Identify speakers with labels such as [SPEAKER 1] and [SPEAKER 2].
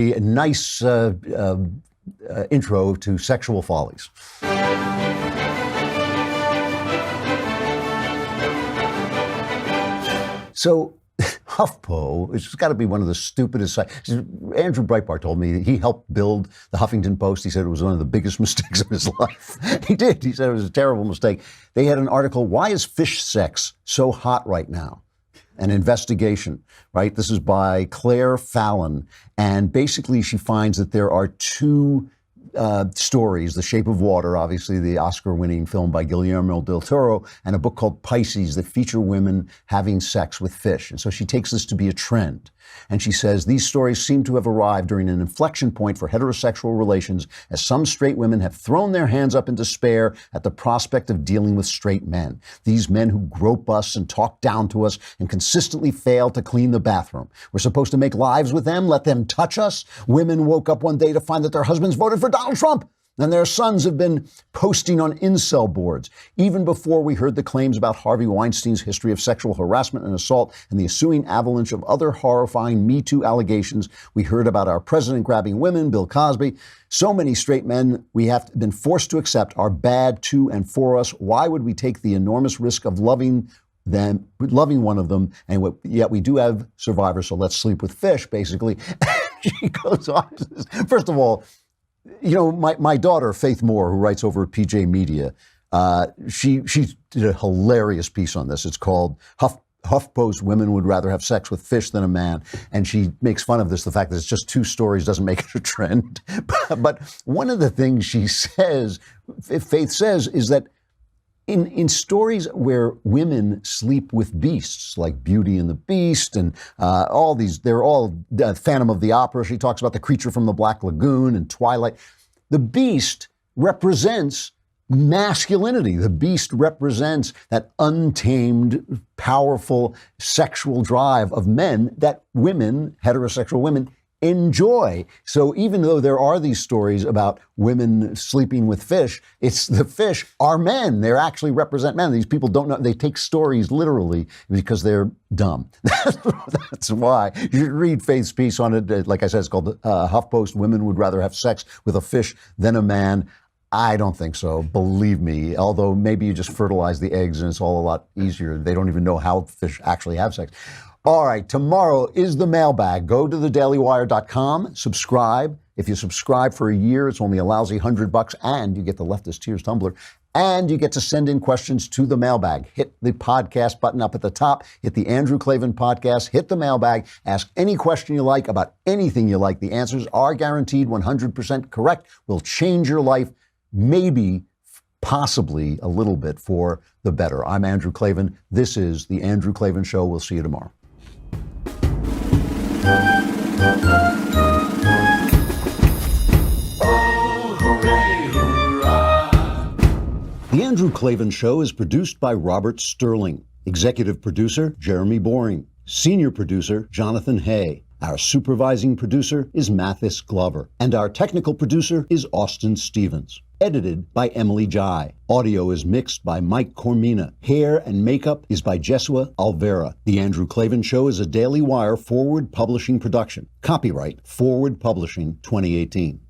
[SPEAKER 1] A nice intro to sexual follies. So HuffPo, it's got to be one of the stupidest sites. Andrew Breitbart told me that he helped build the Huffington Post. He said it was one of the biggest mistakes of his life. He did. He said it was a terrible mistake. They had an article, "Why is fish sex so hot right now?" An investigation, right? This is by Claire Fallon. And basically she finds that there are two stories, The Shape of Water, obviously the Oscar-winning film by Guillermo del Toro, and a book called Pisces that feature women having sex with fish. And so she takes this to be a trend. And she says, these stories seem to have arrived during an inflection point for heterosexual relations, as some straight women have thrown their hands up in despair at the prospect of dealing with straight men. These men who grope us and talk down to us and consistently fail to clean the bathroom. We're supposed to make lives with them, let them touch us. Women woke up one day to find that their husbands voted for Donald Trump. And their sons have been posting on incel boards. Even before we heard the claims about Harvey Weinstein's history of sexual harassment and assault and the ensuing avalanche of other horrifying Me Too allegations, we heard about our president grabbing women, Bill Cosby. So many straight men we have been forced to accept are bad to and for us. Why would we take the enormous risk of loving one of them? And yet we do have survivors, so let's sleep with fish, basically. She goes on. First of all, you know, my daughter, Faith Moore, who writes over at PJ Media, she did a hilarious piece on this. It's called HuffPost, Women Would Rather Have Sex with Fish Than a Man. And she makes fun of this, the fact that it's just two stories doesn't make it a trend. But one of the things she says, Faith says, is that in stories where women sleep with beasts, like Beauty and the Beast and all these, they're all Phantom of the Opera. She talks about the creature from the Black Lagoon and Twilight. The beast represents masculinity. The beast represents that untamed, powerful sexual drive of men that women, heterosexual women, enjoy. So even though there are these stories about women sleeping with fish, it's the fish are men. They actually represent men. These people don't know. They take stories literally because they're dumb. That's why. You should read Faith's piece on it. Like I said, it's called HuffPost, Women Would Rather Have Sex with a Fish Than a Man. I don't think so, believe me, although maybe you just fertilize the eggs and it's all a lot easier. They don't even know how fish actually have sex. All right, tomorrow is the mailbag. Go to thedailywire.com, subscribe. If you subscribe for a year, it's only a lousy $100, and you get the Leftist Tears tumbler, and you get to send in questions to the mailbag. Hit the podcast button up at the top, hit the Andrew Klavan podcast, hit the mailbag, ask any question you like about anything you like. The answers are guaranteed 100% correct, will change your life, maybe, possibly a little bit for the better. I'm Andrew Klavan. This is The Andrew Klavan Show. We'll see you tomorrow. The Andrew Klavan Show is produced by Robert Sterling. Executive producer, Jeremy Boring. Senior producer, Jonathan Hay. Our supervising producer is Mathis Glover. And our technical producer is Austin Stevens. Edited by Emily Jai. Audio is mixed by Mike Cormina. Hair and makeup is by Jesua Alvera. The Andrew Klavan Show is a Daily Wire Forward Publishing production. Copyright Forward Publishing 2018.